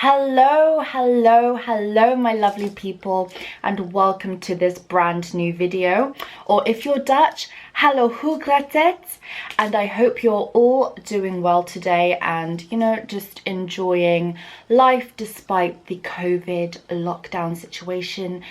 Hello my lovely people, and welcome to this brand new video, or if you're Dutch, hello hoe gaat het? And I hope you're all doing well today and just enjoying life despite the COVID lockdown situation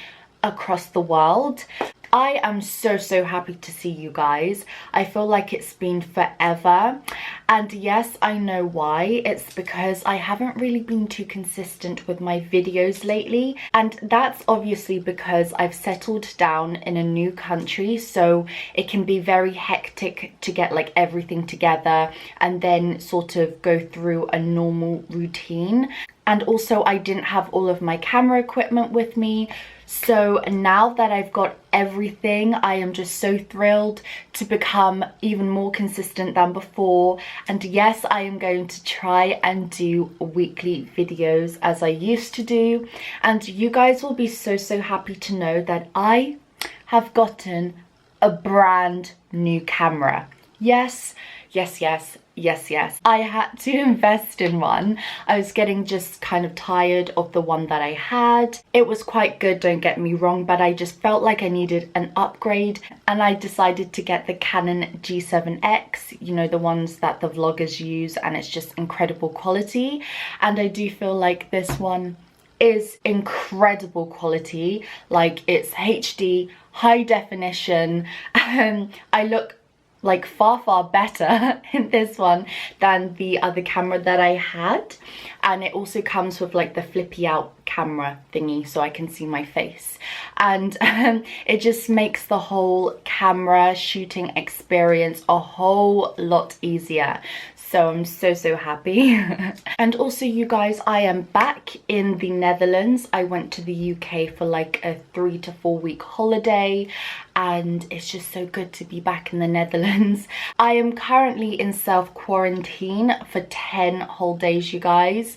across the world. I am so happy to see you guys. I feel like it's been forever, and yes, I know why. It's because I haven't really been too consistent with my videos lately, and that's obviously because I've settled down in a new country, so it can be very hectic to get like everything together and then sort of go through a normal routine. And also I didn't have all of my camera equipment with me. So now that I've got everything, I am just so thrilled to become even more consistent than before. And yes, I am going to try and do weekly videos as I used to do. And you guys will be so happy to know that I have gotten a brand new camera. Yes. I had to invest in one. I was getting just kind of tired of the one that I had. It was quite good, don't get me wrong, but I just felt like I needed an upgrade, and I decided to get the Canon G7X, the ones that the vloggers use, and it's just incredible quality. And I do feel like this one is incredible quality. Like, it's HD, high definition, and I look like far better in this one than the other camera that I had. And it also comes with like the flippy out camera thingy so I can see my face, and it just makes the whole camera shooting experience a whole lot easier. So I'm so happy. And also, you guys, I am back in the Netherlands. I went to the UK for like a 3 to 4 week holiday, and it's just so good to be back in the Netherlands. I am currently in self-quarantine for 10 whole days, you guys,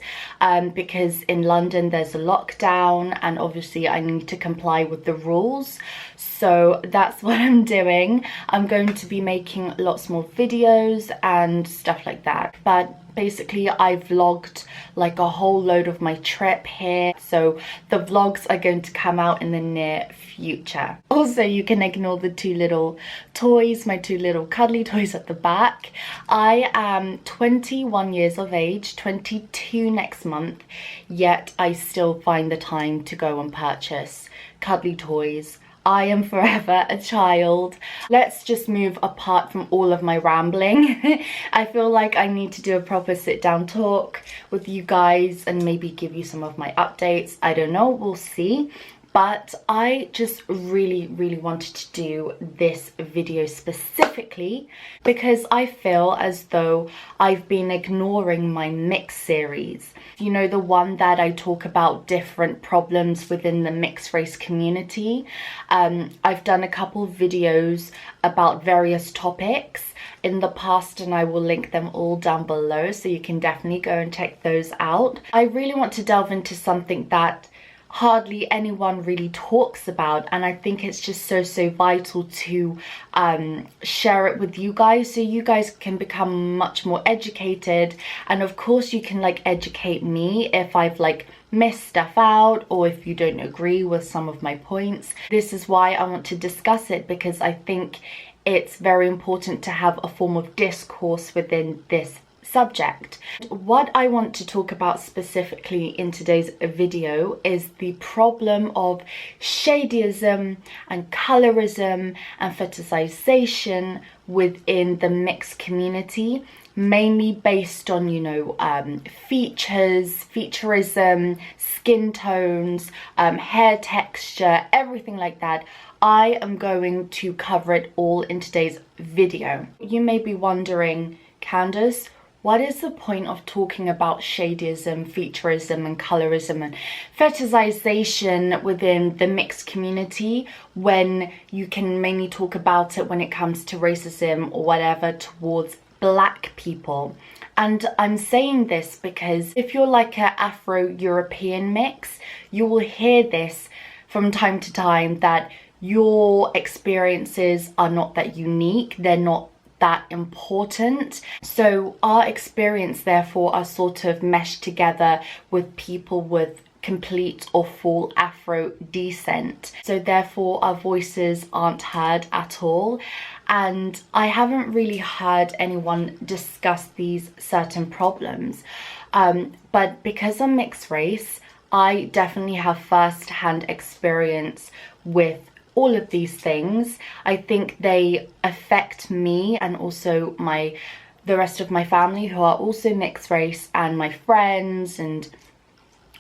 because in London there's a lockdown, and obviously I need to comply with the rules. So that's what I'm doing. I'm going to be making lots more videos and stuff like that. But basically I vlogged like a whole load of my trip here, so the vlogs are going to come out in the near future. Also, you can ignore the two little toys, my two little cuddly toys at the back. I am 21 years of age, 22 next month, yet I still find the time to go and purchase cuddly toys. I am forever a child. Let's just move apart from all of my rambling. I feel like I need to do a proper sit down talk with you guys and maybe give you some of my updates. I don't know, we'll see. But I just really wanted to do this video specifically because I feel as though I've been ignoring my mix series. The one that I talk about different problems within the mixed race community. I've done a couple of videos about various topics in the past, and I will link them all down below, so you can definitely go and check those out. I really want to delve into something that hardly anyone really talks about, and I think it's just so vital to share it with you guys so you guys can become much more educated. And of course you can like educate me if I've like missed stuff out or if you don't agree with some of my points. This is why I want to discuss it, because I think it's very important to have a form of discourse within this subject. What I want to talk about specifically in today's video is the problem of shadyism and colorism and fetishization within the mixed community, mainly based on features, featurism, skin tones, hair texture, everything like that. I am going to cover it all in today's video. You may be wondering, Candace, what is the point of talking about shadyism, featurism and colorism and fetishization within the mixed community when you can mainly talk about it when it comes to racism or whatever towards black people? And I'm saying this because if you're like an Afro-European mix, you will hear this from time to time, that your experiences are not that unique, they're not that important. So our experience therefore are sort of meshed together with people with complete or full Afro descent. So therefore our voices aren't heard at all. And I haven't really heard anyone discuss these certain problems. But because I'm mixed race, I definitely have first-hand experience with all of these things. I think they affect me and also the rest of my family who are also mixed race, and my friends and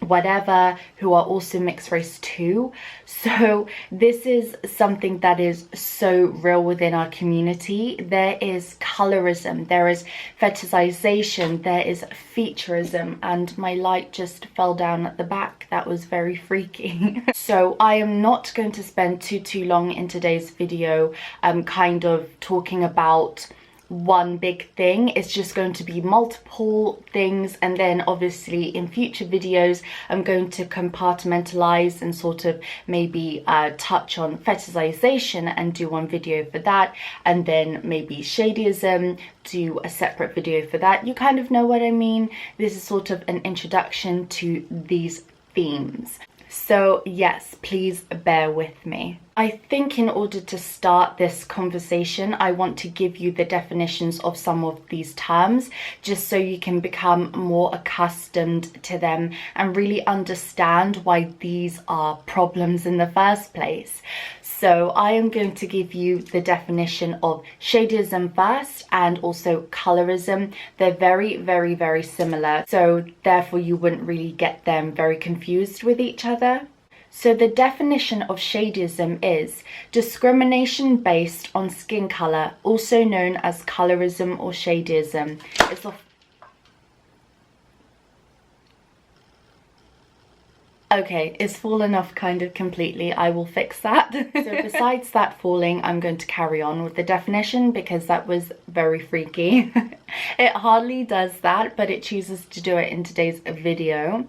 whatever who are also mixed race too. So this is something that is so real within our community. There is colorism, there is fetishization, there is featurism, and my light just fell down at the back. That was very freaky. So I am not going to spend too long in today's video kind of talking about one big thing. It's just going to be multiple things, and then obviously in future videos I'm going to compartmentalize and sort of maybe touch on fetishization and do one video for that, and then maybe shadyism, do a separate video for that. You kind of know what I mean. This is sort of an introduction to these themes. So yes, please bear with me. I think in order to start this conversation, I want to give you the definitions of some of these terms, just so you can become more accustomed to them and really understand why these are problems in the first place. So I am going to give you the definition of shadyism first, and also colorism. They're very similar, so therefore you wouldn't really get them very confused with each other. So the definition of shadyism is discrimination based on skin color, also known as colorism or shadyism. Okay, it's fallen off kind of completely. I will fix that. So besides that falling, I'm going to carry on with the definition because that was very freaky. It hardly does that, but it chooses to do it in today's video.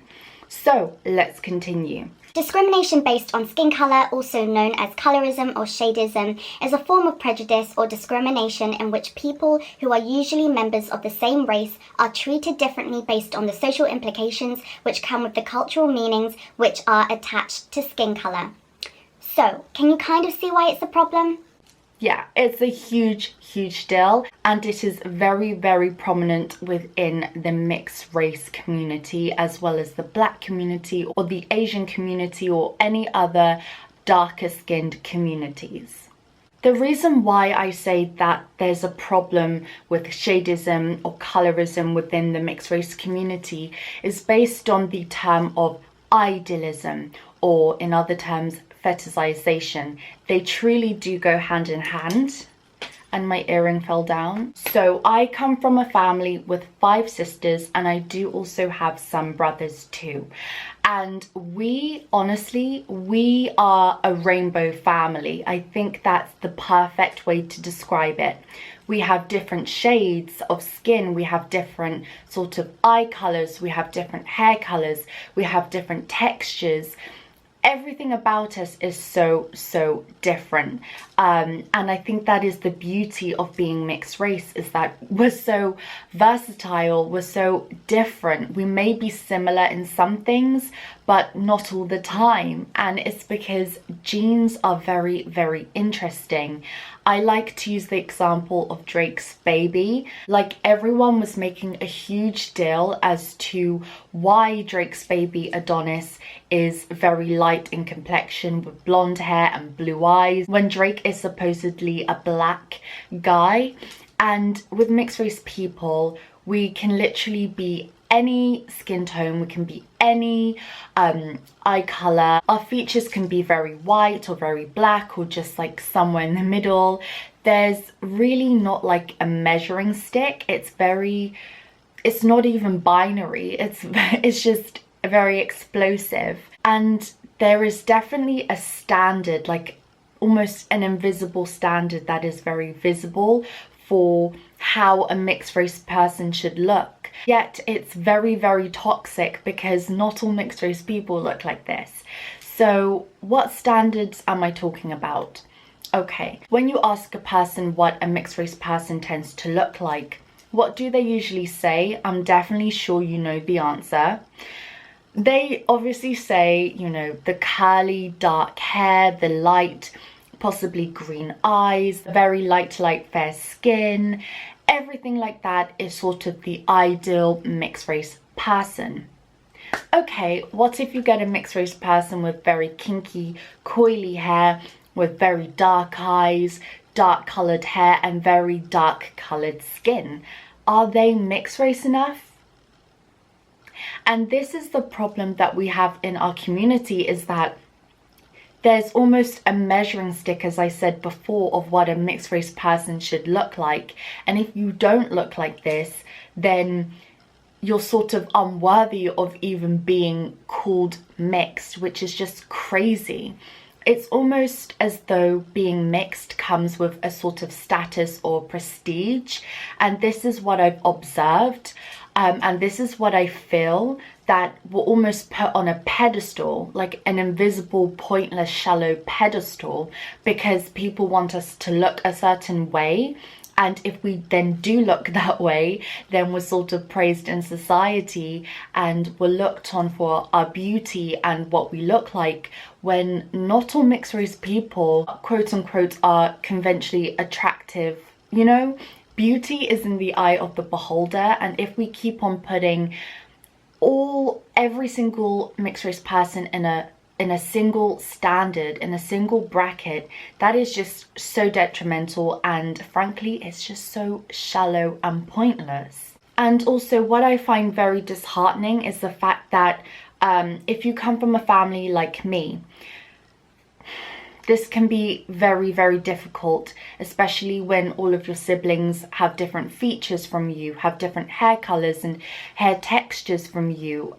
So let's continue. Discrimination based on skin colour, also known as colorism or shadyism, is a form of prejudice or discrimination in which people who are usually members of the same race are treated differently based on the social implications which come with the cultural meanings which are attached to skin colour. So, can you kind of see why it's a problem? Yeah, it's a huge deal, and it is very prominent within the mixed race community, as well as the black community or the Asian community or any other darker skinned communities. The reason why I say that there's a problem with shadyism or colorism within the mixed race community is based on the term of idealism, or in other terms, fetishization. They truly do go hand in hand. And my earring fell down. So I come from a family with 5 sisters, and I do also have some brothers too. And we are a rainbow family. I think that's the perfect way to describe it. We have different shades of skin, we have different sort of eye colors, we have different hair colors, we have different textures. Everything about us is so different, and I think that is the beauty of being mixed race, is that we're so versatile, we're so different. We may be similar in some things, but not all the time, and it's because genes are very interesting. I like to use the example of Drake's baby. Like, everyone was making a huge deal as to why Drake's baby Adonis is very light in complexion with blonde hair and blue eyes, when Drake is supposedly a black guy. And with mixed race people, we can literally be any skin tone, we can be any eye color. Our features can be very white or very black or just like somewhere in the middle. There's really not like a measuring stick. It's not even binary. It's just very explosive. And there is definitely a standard, like almost an invisible standard, that is very visible for how a mixed race person should look. Yet it's very toxic, because not all mixed race people look like this. So what standards am I talking about? Okay, when you ask a person what a mixed race person tends to look like, what do they usually say? I'm definitely sure you know the answer. They obviously say, you know, the curly dark hair, the light, possibly green eyes, very light fair skin, everything like that is sort of the ideal mixed race person. Okay, what if you get a mixed race person with very kinky, coily hair, with very dark eyes, dark coloured hair and very dark coloured skin? Are they mixed race enough? And this is the problem that we have in our community, is that there's almost a measuring stick, as I said before, of what a mixed race person should look like. And if you don't look like this, then you're sort of unworthy of even being called mixed, which is just crazy. It's almost as though being mixed comes with a sort of status or prestige. And this is what I've observed. And this is what I feel, that we're almost put on a pedestal, like an invisible, pointless, shallow pedestal, because people want us to look a certain way. And if we then do look that way, then we're sort of praised in society and we're looked on for our beauty and what we look like, when not all mixed race people, quote unquote, are conventionally attractive, you know? Beauty is in the eye of the beholder, and if we keep on putting every single mixed race person in a single standard, in a single bracket, that is just so detrimental, and frankly it's just so shallow and pointless. And also what I find very disheartening is the fact that if you come from a family like me, this can be very, very difficult, especially when all of your siblings have different features from you, have different hair colors and hair textures from you.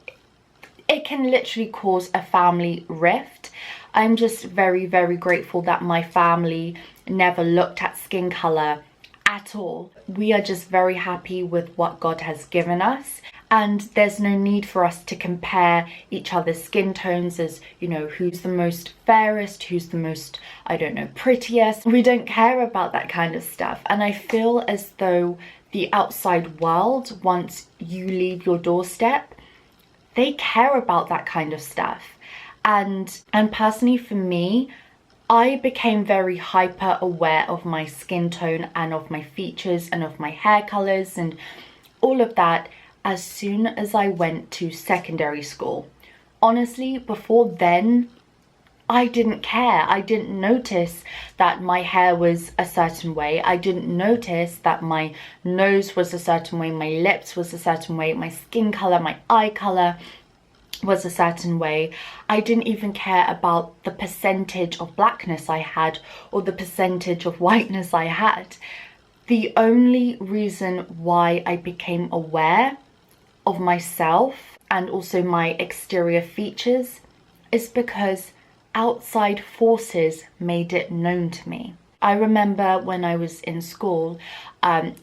It can literally cause a family rift. I'm just very, very grateful that my family never looked at skin color at all. We are just very happy with what God has given us. And there's no need for us to compare each other's skin tones as, you know, who's the most fairest, who's the most, I don't know, prettiest. We don't care about that kind of stuff. And I feel as though the outside world, once you leave your doorstep, they care about that kind of stuff. And personally for me, I became very hyper aware of my skin tone and of my features and of my hair colors and all of that as soon as I went to secondary school. Honestly, before then, I didn't care. I didn't notice that my hair was a certain way. I didn't notice that my nose was a certain way, my lips was a certain way, my skin color, my eye color was a certain way. I didn't even care about the percentage of blackness I had or the percentage of whiteness I had. The only reason why I became aware of myself and also my exterior features is because outside forces made it known to me. I remember when I was in school,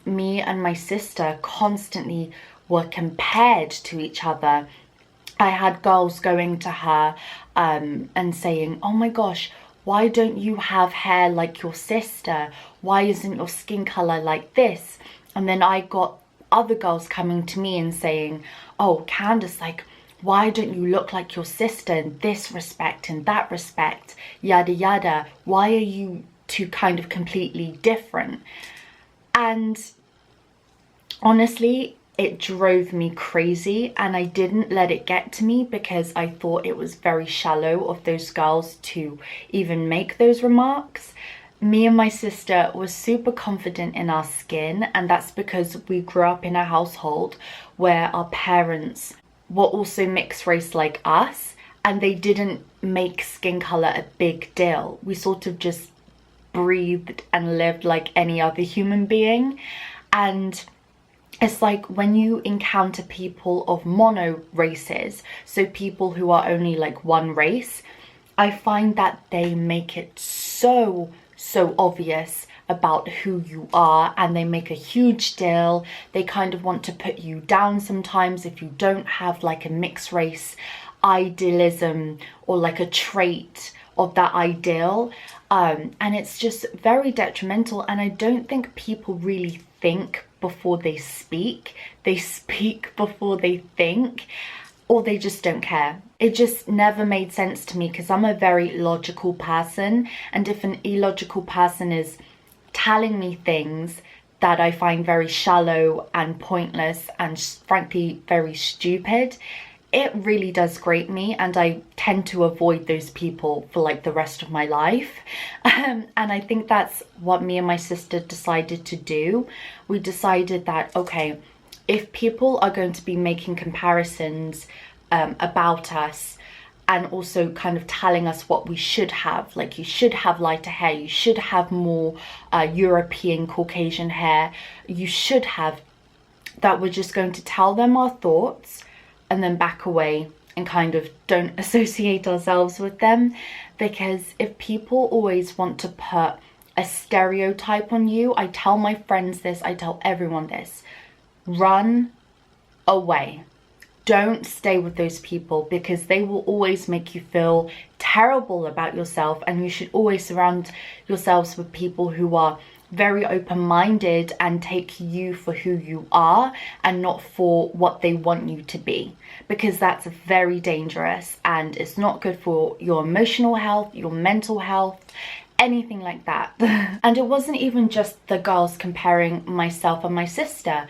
me and my sister constantly were compared to each other. I had girls going to her and saying, oh my gosh, why don't you have hair like your sister? Why isn't your skin color like this? And then I got other girls coming to me and saying, oh Candace, like, why don't you look like your sister in this respect, in that respect, yada yada, why are you two kind of completely different? And honestly, it drove me crazy, and I didn't let it get to me because I thought it was very shallow of those girls to even make those remarks. Me and my sister were super confident in our skin, and that's because we grew up in a household where our parents were also mixed race like us, and they didn't make skin color a big deal. We sort of just breathed and lived like any other human being. And it's like when you encounter people of mono races, so people who are only like one race, I find that they make it so obvious about who you are, and they make a huge deal. They kind of want to put you down sometimes if you don't have like a mixed race idealism or like a trait of that ideal, and it's just very detrimental. And I don't think people really think before they speak. They speak before they think, or they just don't care. It just never made sense to me, because I'm a very logical person, and if an illogical person is telling me things that I find very shallow and pointless and frankly very stupid, it really does grate me, and I tend to avoid those people for like the rest of my life. And I think that's what me and my sister decided to do. We decided that, okay, if people are going to be making comparisons about us, and also kind of telling us what we should have, like you should have lighter hair, you should have more European Caucasian hair, you should have, that we're just going to tell them our thoughts and then back away and kind of don't associate ourselves with them. Because if people always want to put a stereotype on you, I tell my friends this, I tell everyone this, run away. Don't stay with those people, because they will always make you feel terrible about yourself, and you should always surround yourselves with people who are very open-minded and take you for who you are and not for what they want you to be, because that's very dangerous and it's not good for your emotional health, your mental health, anything like that. And it wasn't even just the girls comparing myself and my sister,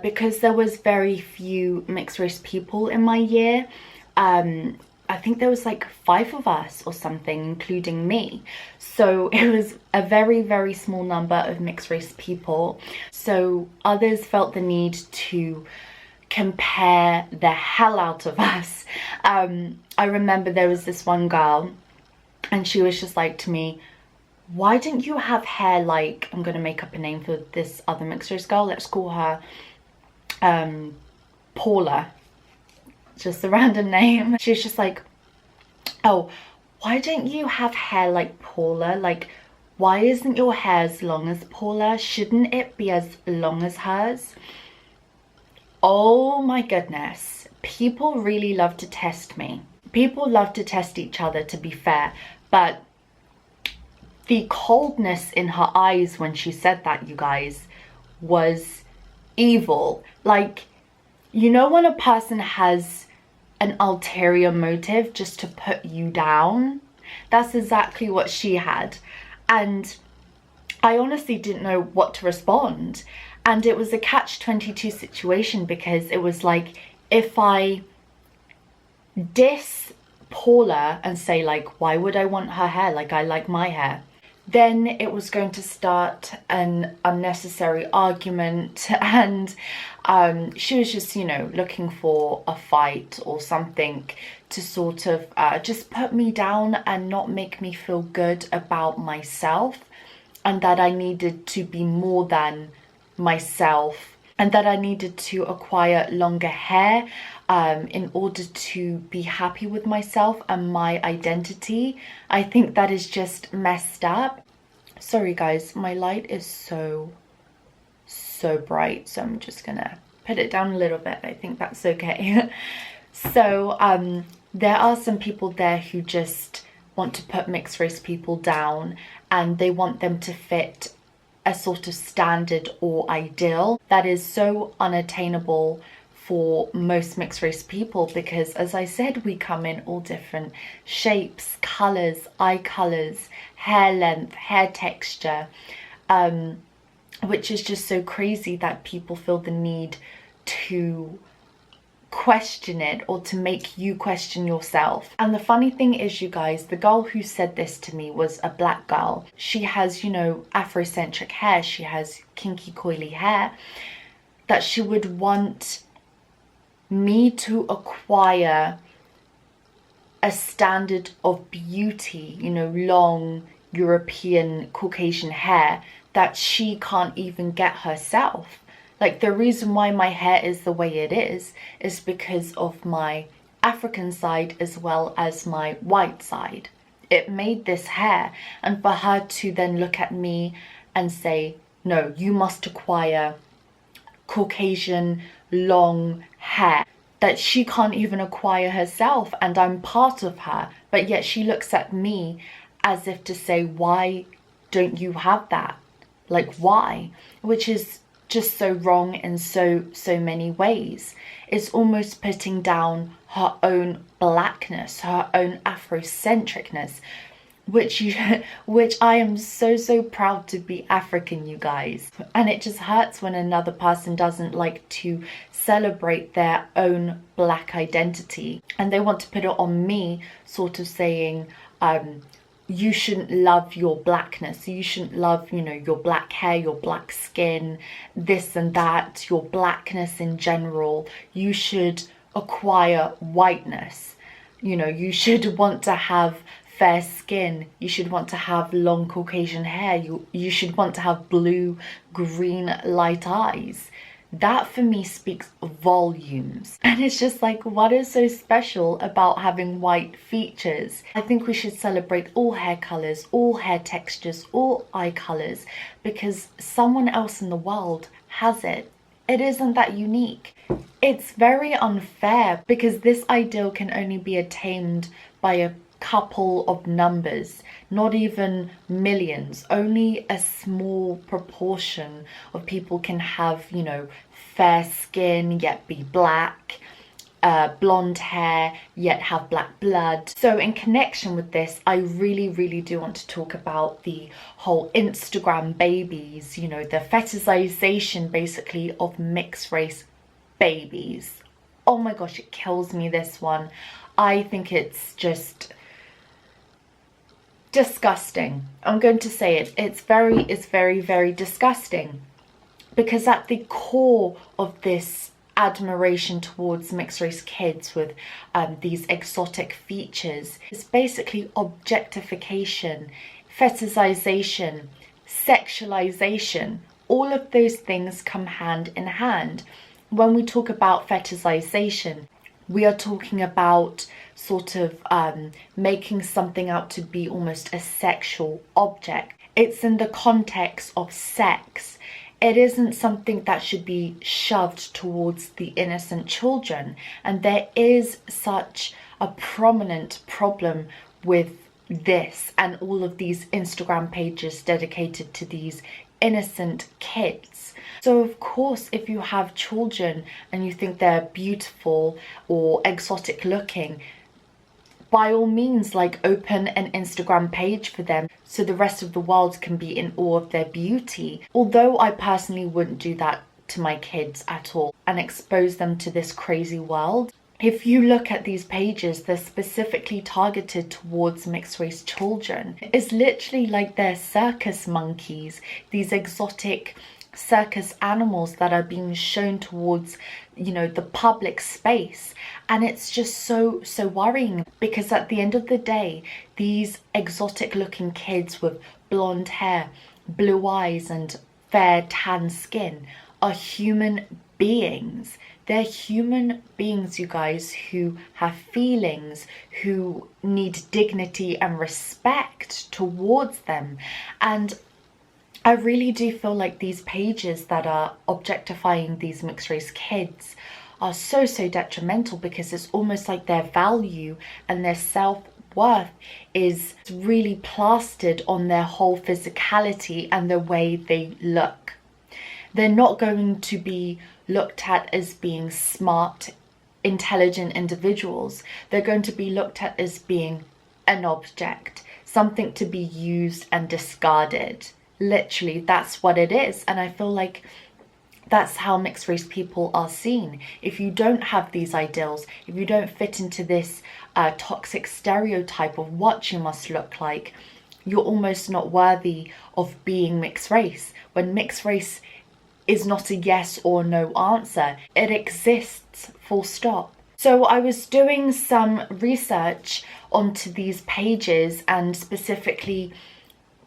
because there was very few mixed race people in my year. I think there was like 5 of us or something, including me. So it was a very, very small number of mixed race people. So others felt the need to compare the hell out of us. I remember there was this one girl, and she was just like to me, why didn't you have hair like, I'm going to make up a name for this other mixed race girl, let's call her Paula, just a random name. She was just like, oh, why don't you have hair like Paula? Like, why isn't your hair as long as Paula? Shouldn't it be as long as hers? Oh my goodness. People really love to test me. People love to test each other, to be fair. But the coldness in her eyes when she said that, you guys, was evil. Like, you know when a person has an ulterior motive just to put you down? That's exactly what she had. And I honestly didn't know what to respond. And it was a catch-22 situation, because it was like, if I diss Paula and say like, why would I want her hair? Like, I like my hair. Then it was going to start an unnecessary argument, and she was just, you know, looking for a fight or something to sort of just put me down and not make me feel good about myself, and that I needed to be more than myself, and that I needed to acquire longer hair in order to be happy with myself and my identity. I think that is just messed up. Sorry guys, my light is so bright, so I'm just gonna put it down a little bit. I think that's okay. So there are some people there who just want to put mixed race people down, and they want them to fit a sort of standard or ideal that is so unattainable for most mixed race people, because as I said, we come in all different shapes, colors, eye colors, hair length, hair texture, which is just so crazy that people feel the need to question it, or to make you question yourself. And the funny thing is, you guys, the girl who said this to me was a black girl. She has, you know, Afrocentric hair, she has kinky coily hair, that she would want me to acquire a standard of beauty, you know, long European Caucasian hair that she can't even get herself. Like, the reason why my hair is the way it is because of my African side as well as my white side. It made this hair, and for her to then look at me and say, no, you must acquire Caucasian long hair, that she can't even acquire herself, and I'm part of her, but yet she looks at me as if to say, why don't you have that? Like, why? Which is just so wrong in so many ways. It's almost putting down her own blackness, her own Afrocentricness, which I am so proud to be African, you guys. And it just hurts when another person doesn't like to celebrate their own black identity, and they want to put it on me, sort of saying, you shouldn't love your blackness, you shouldn't love, you know, your black hair, your black skin, this and that, your blackness in general. You should acquire whiteness, you know, you should want to have fair skin, you should want to have long Caucasian hair, you should want to have blue, green, light eyes. That for me speaks volumes. And it's just like, what is so special about having white features? I think we should celebrate all hair colors, all hair textures, all eye colors, because someone else in the world has it. It isn't that unique. It's very unfair because this ideal can only be attained by a couple of numbers, not even millions. Only a small proportion of people can have, you know, fair skin yet be black, blonde hair yet have black blood. So in connection with this, I really do want to talk about the whole Instagram babies, you know, the fetishization basically of mixed race babies. Oh my gosh, it kills me, this one. I think it's just disgusting. I'm going to say it. It's very disgusting, because at the core of this admiration towards mixed race kids with these exotic features is basically objectification, fetishization, sexualization. All of those things come hand in hand. When we talk about fetishization, we are talking about sort of making something out to be almost a sexual object. It's in the context of sex. It isn't something that should be shoved towards the innocent children. And there is such a prominent problem with this and all of these Instagram pages dedicated to these innocent kids. So of course, if you have children and you think they're beautiful or exotic looking, by all means, like, open an Instagram page for them so the rest of the world can be in awe of their beauty. Although I personally wouldn't do that to my kids at all and expose them to this crazy world. If you look at these pages, they're specifically targeted towards mixed race children. It's literally like they're circus monkeys, these exotic circus animals that are being shown towards, you know, the public space. And it's just so worrying, because at the end of the day, these exotic looking kids with blonde hair, blue eyes and fair tan skin are human beings. They're human beings, you guys, who have feelings, who need dignity and respect towards them. And I really do feel like these pages that are objectifying these mixed race kids are so detrimental, because it's almost like their value and their self-worth is really plastered on their whole physicality and the way they look. They're not going to be looked at as being smart, intelligent individuals. They're going to be looked at as being an object, something to be used and discarded. Literally, that's what it is. And I feel like that's how mixed race people are seen. If you don't have these ideals, if you don't fit into this toxic stereotype of what you must look like, you're almost not worthy of being mixed race. When mixed race is not a yes or no answer, it exists, full stop. So I was doing some research onto these pages, and specifically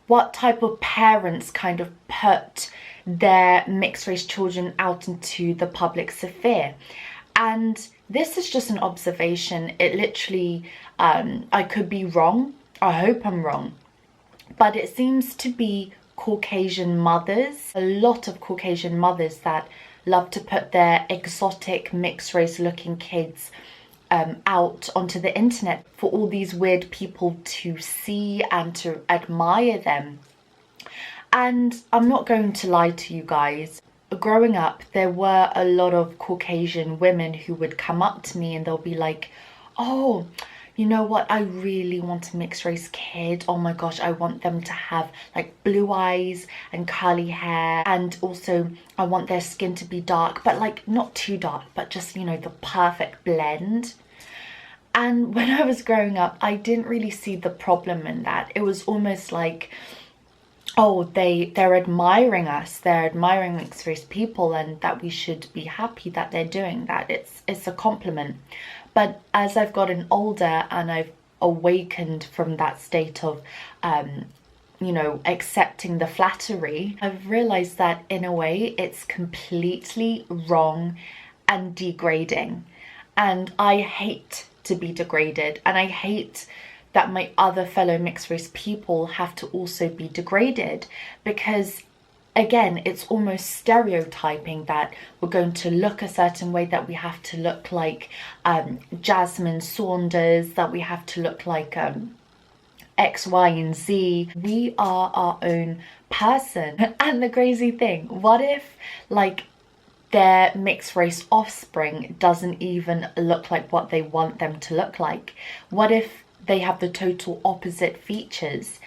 what type of parents kind of put their mixed race children out into the public sphere. And this is just an observation. It literally, I could be wrong. I hope I'm wrong. But it seems to be Caucasian mothers, a lot of Caucasian mothers that love to put their exotic mixed race looking kids out onto the internet for all these weird people to see and to admire them. And I'm not going to lie to you guys. Growing up, there were a lot of Caucasian women who would come up to me and they'll be like, oh, you know what, I really want a mixed race kid. Oh my gosh, I want them to have like blue eyes and curly hair, and also I want their skin to be dark, but like not too dark, but just, you know, the perfect blend. And when I was growing up, I didn't really see the problem in that. It was almost like, oh, they're admiring us, they're admiring mixed race people, and that we should be happy that they're doing that. It's a compliment. But as I've gotten older and I've awakened from that state of you know, accepting the flattery, I've realized that in a way it's completely wrong and degrading. And I hate to be degraded, and I hate that my other fellow mixed race people have to also be degraded, because again, it's almost stereotyping that we're going to look a certain way, that we have to look like Jasmine Saunders, that we have to look like X, Y, and Z. We are our own person. And the crazy thing, what if like their mixed race offspring doesn't even look like what they want them to look like? What if they have the total opposite features?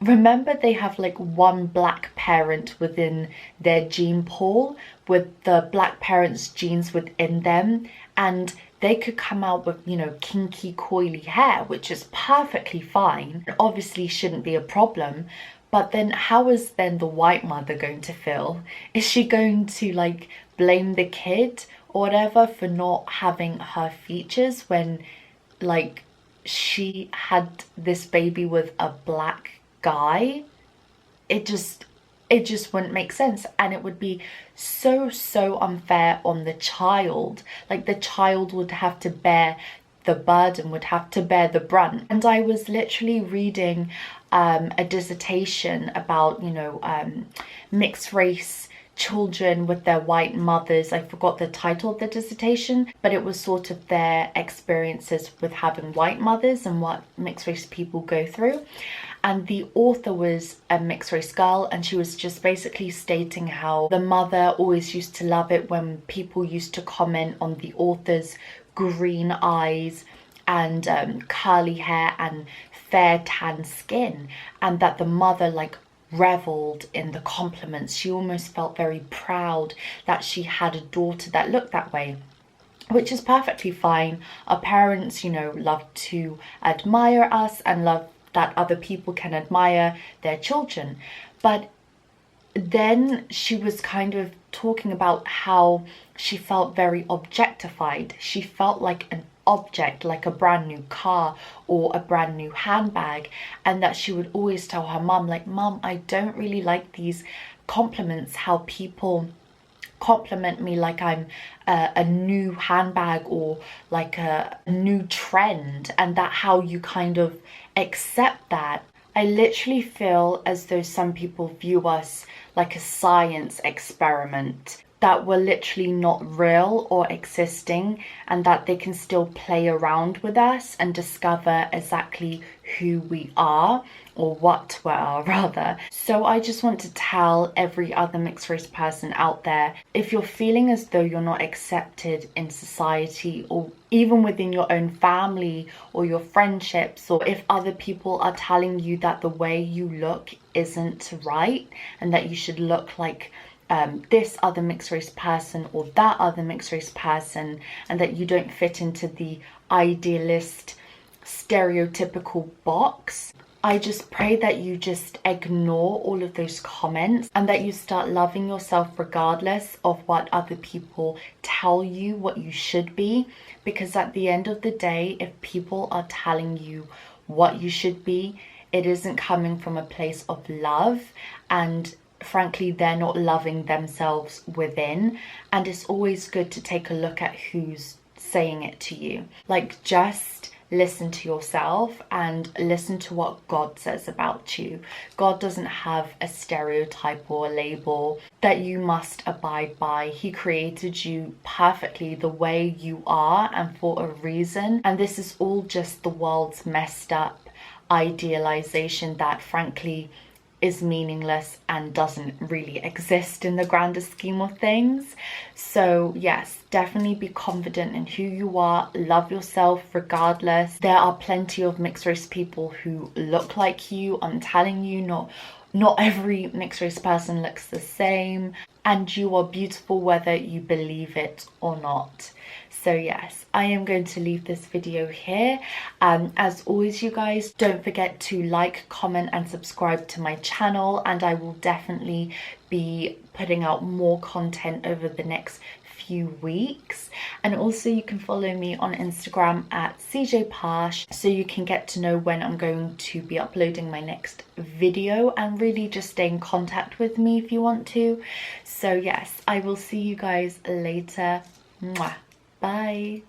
Remember, they have like one black parent within their gene pool, with the black parent's genes within them, and they could come out with, you know, kinky coily hair, which is perfectly fine. It obviously shouldn't be a problem. But then how is then the white mother going to feel? Is she going to like blame the kid or whatever for not having her features when like she had this baby with a black guy? It just wouldn't make sense, and it would be so unfair on the child. Like the child would have to bear the burden, would have to bear the brunt. And I was literally reading a dissertation about, you know, mixed race children with their white mothers. I forgot the title of the dissertation, but it was sort of their experiences with having white mothers and what mixed race people go through. And the author was a mixed race girl, and she was just basically stating how the mother always used to love it when people used to comment on the author's green eyes and curly hair and fair tan skin, and that the mother like reveled in the compliments. She almost felt very proud that she had a daughter that looked that way, which is perfectly fine. Our parents, you know, love to admire us and love that other people can admire their children. But then she was kind of talking about how she felt very objectified. She felt like an object, like a brand new car or a brand new handbag, and that she would always tell her mum, like, Mum, I don't really like these compliments, how people compliment me like I'm a new handbag or like a new trend, and that how you kind of accept that. I literally feel as though some people view us like a science experiment, that we're literally not real or existing, and that they can still play around with us and discover exactly who we are, or what we are rather. So I just want to tell every other mixed race person out there, if you're feeling as though you're not accepted in society, or even within your own family or your friendships, or if other people are telling you that the way you look isn't right and that you should look like this other mixed race person or that other mixed race person, and that you don't fit into the idealist stereotypical box, I just pray that you just ignore all of those comments, and that you start loving yourself regardless of what other people tell you what you should be. Because at the end of the day, if people are telling you what you should be, it isn't coming from a place of love, and frankly they're not loving themselves within. And it's always good to take a look at who's saying it to you. Like, just listen to yourself and listen to what God says about you. God doesn't have a stereotype or a label that you must abide by. He created you perfectly the way you are and for a reason. And this is all just the world's messed up idealization that frankly is meaningless and doesn't really exist in the grander scheme of things. So yes, definitely be confident in who you are, love yourself regardless. There are plenty of mixed race people who look like you. I'm telling you, not every mixed race person looks the same, and you are beautiful whether you believe it or not. So yes, I am going to leave this video here. As always, you guys, don't forget to like, comment and subscribe to my channel, and I will definitely be putting out more content over the next few weeks. And also you can follow me on Instagram at CJPash so you can get to know when I'm going to be uploading my next video, and really just stay in contact with me if you want to. So yes, I will see you guys later. Mwah. Bye.